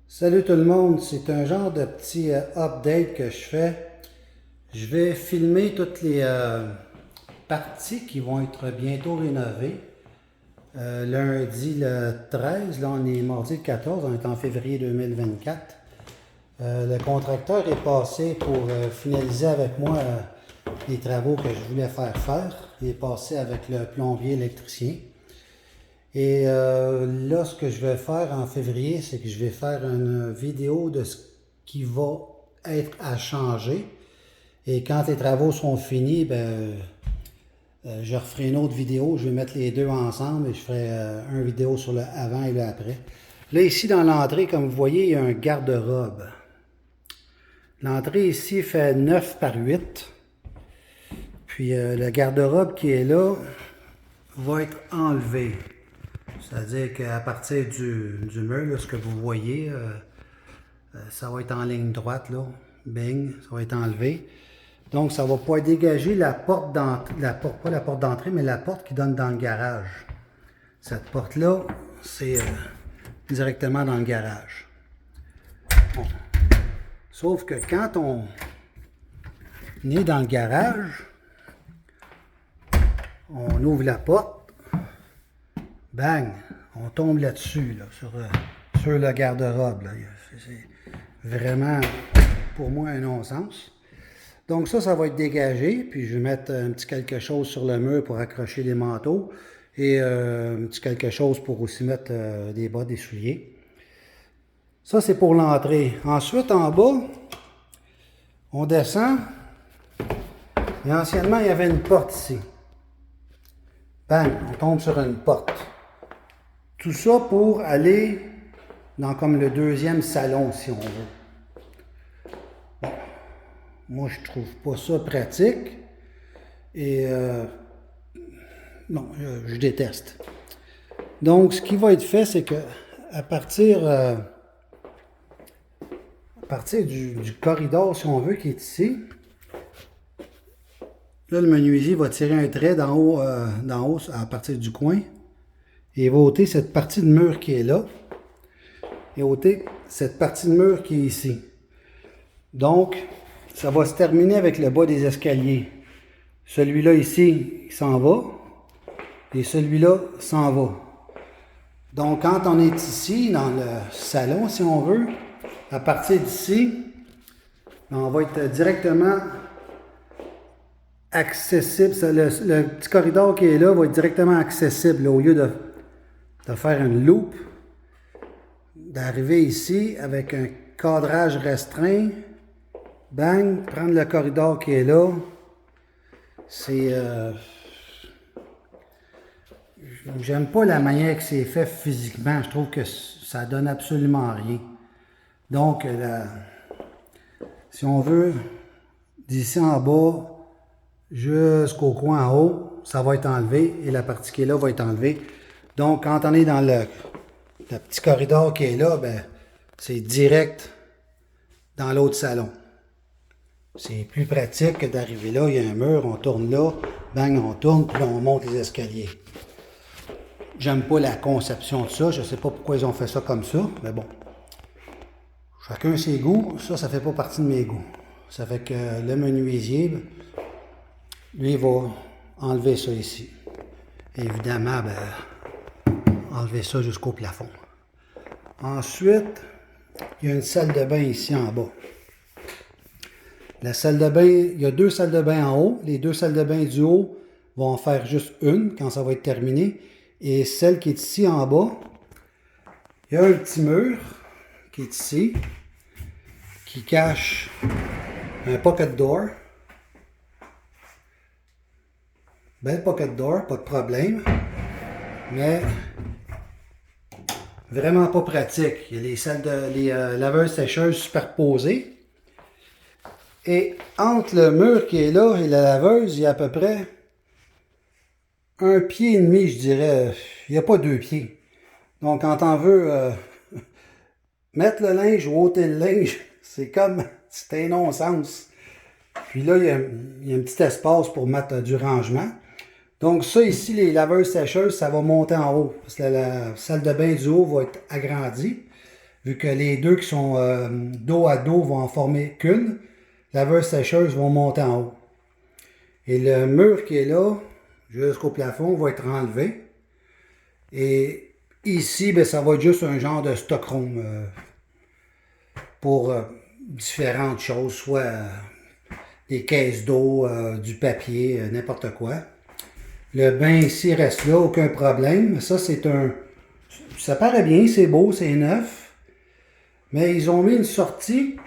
Salut tout le monde, c'est un genre de petit update que je fais. Je vais filmer toutes les parties qui vont être bientôt rénovées. Lundi le 13, là on est mardi le 14, on est en février 2024. Le contracteur est passé pour finaliser avec moi les travaux que je voulais faire. Il est passé avec le plombier électricien. Et là, ce que je vais faire en février, c'est que je vais faire une vidéo de ce qui va être à changer. Et quand les travaux seront finis, je referai une autre vidéo. Je vais mettre les deux ensemble et je ferai une vidéo sur le avant et le après. Là, ici, dans l'entrée, comme vous voyez, il y a un garde-robe. L'entrée ici fait 9 par 8. Puis le garde-robe qui est là va être enlevé. C'est-à-dire qu'à partir du mur, là, ce que vous voyez, ça va être en ligne droite, là. Bing, ça va être enlevé. Donc, ça va pouvoir dégager la porte d'entrée, pas la porte d'entrée, mais la porte qui donne dans le garage. Cette porte-là, c'est directement dans le garage. Bon. Sauf que quand on est dans le garage, on ouvre la porte, bang, on tombe là-dessus, là, sur le garde-robe. C'est vraiment, pour moi, un non-sens. Donc ça va être dégagé, puis je vais mettre un petit quelque chose sur le mur pour accrocher les manteaux et un petit quelque chose pour aussi mettre des bas, des souliers. Ça, c'est pour l'entrée. Ensuite, en bas, on descend. Et anciennement, il y avait une porte ici. Bang, on tombe sur une porte. Tout ça pour aller dans comme le deuxième salon, si on veut. Bon. Moi, je trouve pas ça pratique. Et non, je déteste. Donc, ce qui va être fait, c'est que à partir du corridor, si on veut, qui est ici, là, le menuisier va tirer un trait d'en haut, à partir du coin. Et il va ôter cette partie de mur qui est là. Et ôter cette partie de mur qui est ici. Donc, ça va se terminer avec le bas des escaliers. Celui-là ici, il s'en va. Et celui-là s'en va. Donc, quand on est ici, dans le salon, si on veut, à partir d'ici, on va être directement accessible. Le petit corridor qui est là va être directement accessible là, au lieu de faire une loupe, d'arriver ici avec un cadrage restreint, bang, prendre le corridor qui est là. C'est... j'aime pas la manière que c'est fait physiquement. Je trouve que ça donne absolument rien. Donc, si on veut, d'ici en bas jusqu'au coin en haut, ça va être enlevé et la partie qui est là va être enlevée. Donc, quand on est dans le petit corridor qui est là, c'est direct dans l'autre salon. C'est plus pratique que d'arriver là, il y a un mur, on tourne là, bang, on tourne, puis là, on monte les escaliers. J'aime pas la conception de ça, je sais pas pourquoi ils ont fait ça comme ça, mais bon. Chacun ses goûts, ça fait pas partie de mes goûts. Ça fait que le menuisier, lui, il va enlever ça ici. Évidemment, enlever ça jusqu'au plafond. Ensuite, il y a une salle de bain ici en bas. La salle de bain, il y a deux salles de bain en haut. Les deux salles de bain du haut vont en faire juste une quand ça va être terminé. Et celle qui est ici en bas, il y a un petit mur qui est ici, qui cache un pocket door. Belle pocket door, pas de problème. Mais vraiment pas pratique. Il y a les laveuses sécheuses superposées. Et entre le mur qui est là et la laveuse, il y a à peu près 1,5 pied, je dirais. Il n'y a pas 2 pieds. Donc, quand on veut mettre le linge ou ôter le linge, c'est un non-sens. Puis là, il y a un petit espace pour mettre du rangement. Donc ça ici, les laveuses sécheuses, ça va monter en haut. Parce que la salle de bain du haut va être agrandie. vu que les deux qui sont dos à dos vont en former qu'une, laveuse-sécheuse vont monter en haut. Et le mur qui est là, jusqu'au plafond, va être enlevé. Et ici, ben, ça va être juste un genre de stockroom pour différentes choses, soit des caisses d'eau, du papier, n'importe quoi. Le bain ici reste là, aucun problème. Ça, c'est un... Ça paraît bien, c'est beau, c'est neuf. Mais ils ont mis une sortie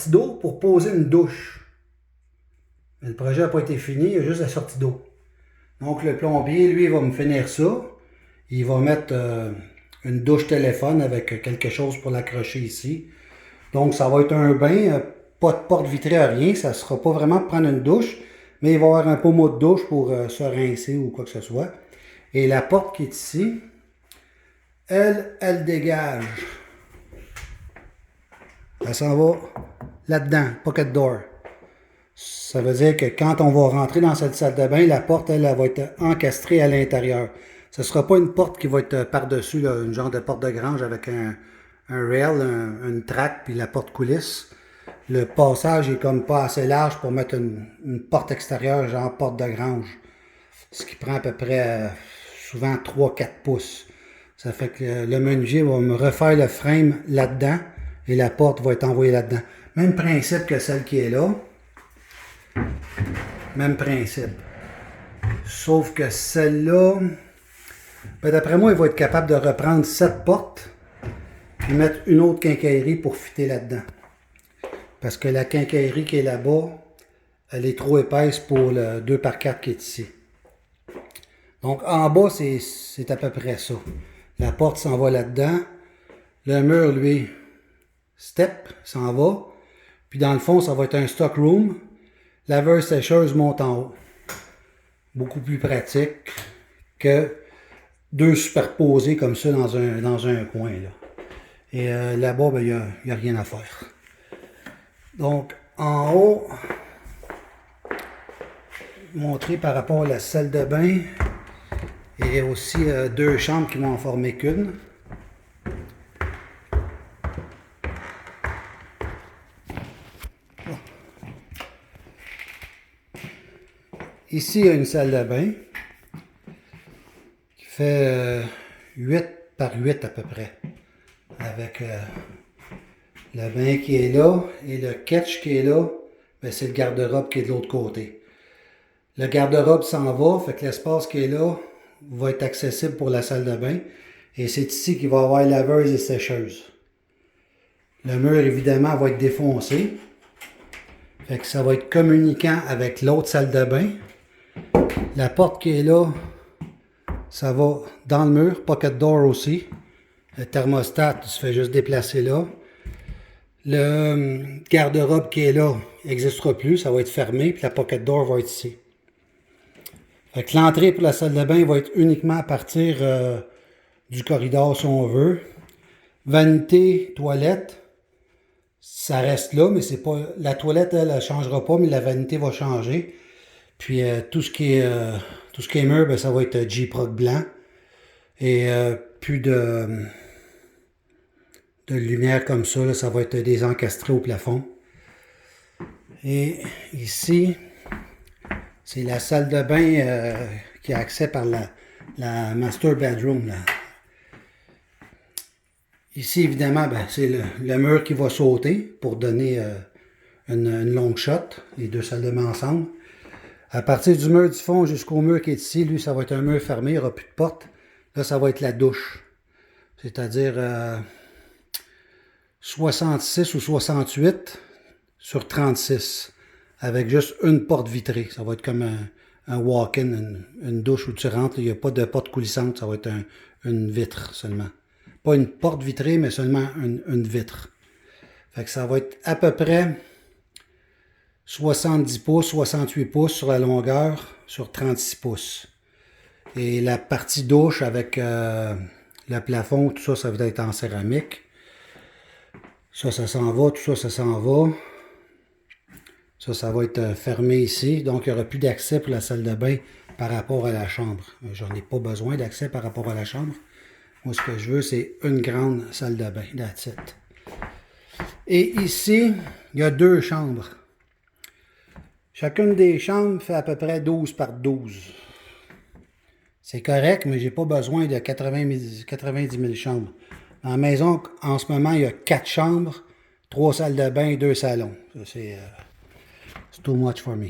d'eau pour poser une douche. Mais le projet n'a pas été fini, il y a juste la sortie d'eau. Donc le plombier, lui, il va me finir ça. Il va mettre une douche téléphone avec quelque chose pour l'accrocher ici. Donc ça va être un bain, pas de porte vitrée, rien. Ça ne sera pas vraiment pour prendre une douche, mais il va y avoir un pommeau de douche pour se rincer ou quoi que ce soit. Et la porte qui est ici, elle dégage. Elle s'en va là-dedans, pocket door. Ça veut dire que quand on va rentrer dans cette salle de bain, la porte, elle va être encastrée à l'intérieur. Ce ne sera pas une porte qui va être par-dessus, une genre de porte de grange avec un rail, une trappe, puis la porte coulisse. Le passage est comme pas assez large pour mettre une porte extérieure, genre porte de grange. Ce qui prend à peu près souvent 3-4 pouces. Ça fait que le menuisier va me refaire le frame là-dedans et la porte va être envoyée là-dedans. Même principe que celle qui est là. Même principe. Sauf que celle-là, ben d'après moi, il va être capable de reprendre cette porte et mettre une autre quincaillerie pour fitter là-dedans. Parce que la quincaillerie qui est là-bas, elle est trop épaisse pour le 2x4 qui est ici. Donc en bas, c'est à peu près ça. La porte s'en va là-dedans. Le mur, lui, step, s'en va. Puis dans le fond, ça va être un stock room. Laveuse-sécheuse monte en haut. Beaucoup plus pratique que deux superposés comme ça dans un coin. Là. Et là-bas, ben, il n'y a rien à faire. Donc, en haut, montrer par rapport à la salle de bain. Il y a aussi deux chambres qui vont en former qu'une. Ici, il y a une salle de bain qui fait 8 par 8 à peu près. Avec le bain qui est là et le catch qui est là, ben c'est le garde-robe qui est de l'autre côté. Le garde-robe s'en va, fait que l'espace qui est là va être accessible pour la salle de bain. Et c'est ici qu'il va y avoir laveuse et sécheuse. Le mur, évidemment, va être défoncé. Fait que ça va être communiquant avec l'autre salle de bain. La porte qui est là, ça va dans le mur, pocket door aussi. Le thermostat, tu se fais juste déplacer là. Le garde-robe qui est là n'existera plus, ça va être fermé, puis la pocket door va être ici. Fait que l'entrée pour la salle de bain va être uniquement à partir du corridor si on veut. Vanité, toilette, ça reste là, mais c'est pas. La toilette, elle ne changera pas, mais la vanité va changer. Puis tout ce qui est mur, ben, ça va être J-Proc blanc. Et plus de lumière comme ça, là, ça va être des encastrés au plafond. Et ici, c'est la salle de bain qui a accès par la master bedroom. Là. Ici, évidemment, ben, c'est le mur qui va sauter pour donner une longue shot, les deux salles de bain ensemble. À partir du mur du fond jusqu'au mur qui est ici, lui, ça va être un mur fermé, il n'y aura plus de porte. Là, ça va être la douche. C'est-à-dire 66 ou 68 sur 36. Avec juste une porte vitrée. Ça va être comme un walk-in, une douche où tu rentres. Il n'y a pas de porte coulissante, ça va être une vitre seulement. Pas une porte vitrée, mais seulement une vitre. Fait que ça va être à peu près 70 pouces, 68 pouces sur la longueur, sur 36 pouces. Et la partie douche avec le plafond, tout ça, ça va être en céramique. Ça s'en va, tout ça, ça s'en va. Ça va être fermé ici. Donc, il n'y aura plus d'accès pour la salle de bain par rapport à la chambre. J'en ai pas besoin d'accès par rapport à la chambre. Moi, ce que je veux, c'est une grande salle de bain, that's it. Et ici, il y a 2 chambres. Chacune des chambres fait à peu près 12 par 12. C'est correct, mais j'ai pas besoin de 90 000 chambres. Dans la maison, en ce moment, il y a 4 chambres, 3 salles de bain et 2 salons. C'est too much for me.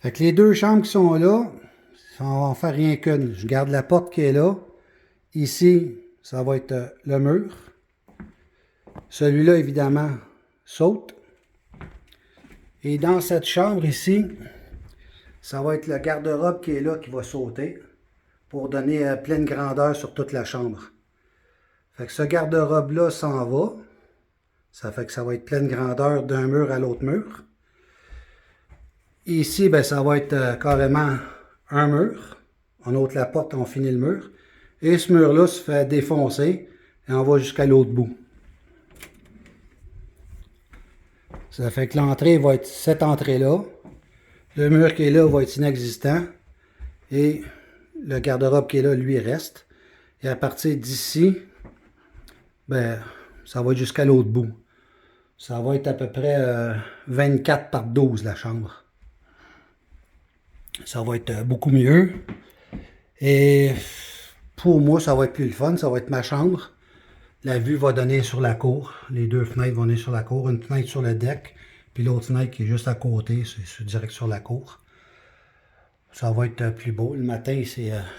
Fait que les 2 chambres qui sont là, on va en faire rien qu'une. Je garde la porte qui est là. Ici, ça va être le mur. Celui-là, évidemment, saute. Et dans cette chambre ici, ça va être le garde-robe qui est là qui va sauter pour donner pleine grandeur sur toute la chambre. Fait que ce garde-robe-là s'en va. Ça fait que ça va être pleine grandeur d'un mur à l'autre mur. Ici, ben, ça va être carrément un mur. On ôte la porte, on finit le mur. Et ce mur-là se fait défoncer et on va jusqu'à l'autre bout. Ça fait que l'entrée va être cette entrée-là. Le mur qui est là va être inexistant. Et le garde-robe qui est là, lui, reste. Et à partir d'ici, ben, ça va être jusqu'à l'autre bout. Ça va être à peu près 24 par 12 la chambre. Ça va être beaucoup mieux. Et pour moi, ça va être plus le fun. Ça va être ma chambre. La vue va donner sur la cour. Les 2 fenêtres vont donner sur la cour. Une fenêtre sur le deck. Puis l'autre fenêtre qui est juste à côté. C'est direct sur la cour. Ça va être plus beau. Le matin,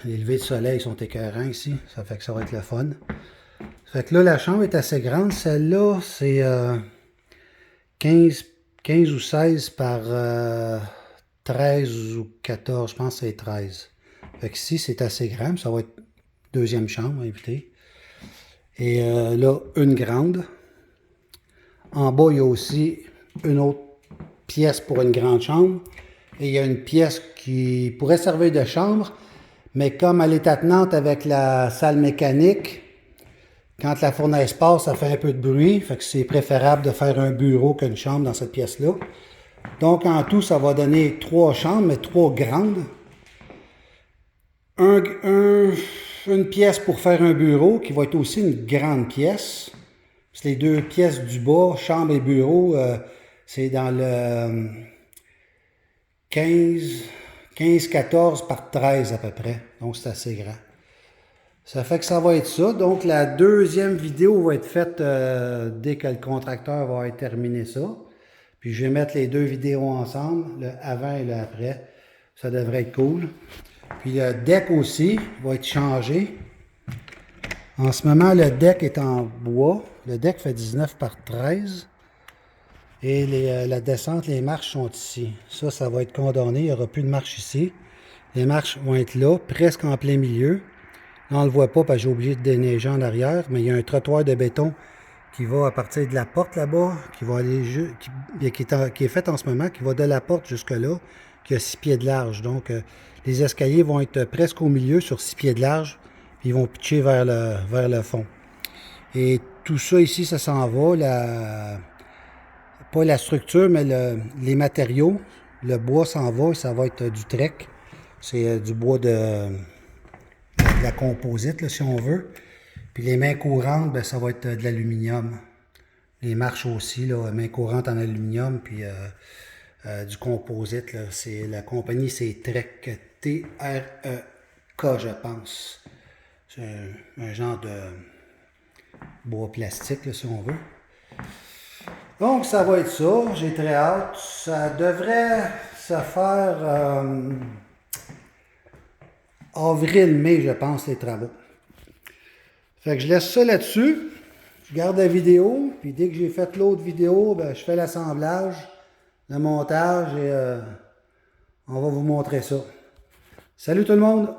les levées de soleil sont écœurants ici. Ça fait que ça va être le fun. Ça fait que là, la chambre est assez grande. Celle-là, c'est 15 ou 16 par 13 ou 14. Je pense que c'est 13. Fait que ici, c'est assez grand. Ça va être deuxième chambre, invité. Et là, une grande. En bas, il y a aussi une autre pièce pour une grande chambre. Et il y a une pièce qui pourrait servir de chambre, mais comme elle est attenante avec la salle mécanique, quand la fournaise passe, ça fait un peu de bruit. Fait que c'est préférable de faire un bureau qu'une chambre dans cette pièce-là. Donc, en tout, ça va donner 3 chambres, mais 3 grandes. Une pièce pour faire un bureau, qui va être aussi une grande pièce. Parce que les 2 pièces du bas, chambre et bureau, c'est dans le 15-14 par 13 à peu près. Donc, c'est assez grand. Ça fait que ça va être ça. Donc, la deuxième vidéo va être faite dès que le contracteur va avoir terminé ça. Puis, je vais mettre les 2 vidéos ensemble, le avant et le après. Ça devrait être cool. Puis, le deck aussi va être changé. En ce moment, le deck est en bois. Le deck fait 19 par 13. Et la descente, les marches sont ici. Ça va être condamné. Il n'y aura plus de marche ici. Les marches vont être là, presque en plein milieu. Là, on ne le voit pas parce que j'ai oublié de déneiger en arrière. Mais il y a un trottoir de béton qui va à partir de la porte là-bas, qui va aller qui est fait en ce moment, qui va de la porte jusque là, qui a 6 pieds de large. Donc, les escaliers vont être presque au milieu sur 6 pieds de large. Puis ils vont pitcher vers le fond. Et tout ça ici, ça s'en va. Pas la structure, mais les matériaux. Le bois s'en va et ça va être du trek. C'est du bois de la composite, là, si on veut. Puis les mains courantes, ben, ça va être de l'aluminium. Les marches aussi, là, mains courantes en aluminium, puis du composite. Là. La compagnie, c'est Trek, T-R-E-K, je pense. C'est un genre de bois plastique, là, si on veut. Donc, ça va être ça. J'ai très hâte. Ça devrait se faire avril-mai, je pense, les travaux. Fait que je laisse ça là-dessus. Je garde la vidéo. Puis dès que j'ai fait l'autre vidéo, ben, je fais l'assemblage, le montage et on va vous montrer ça. Salut tout le monde!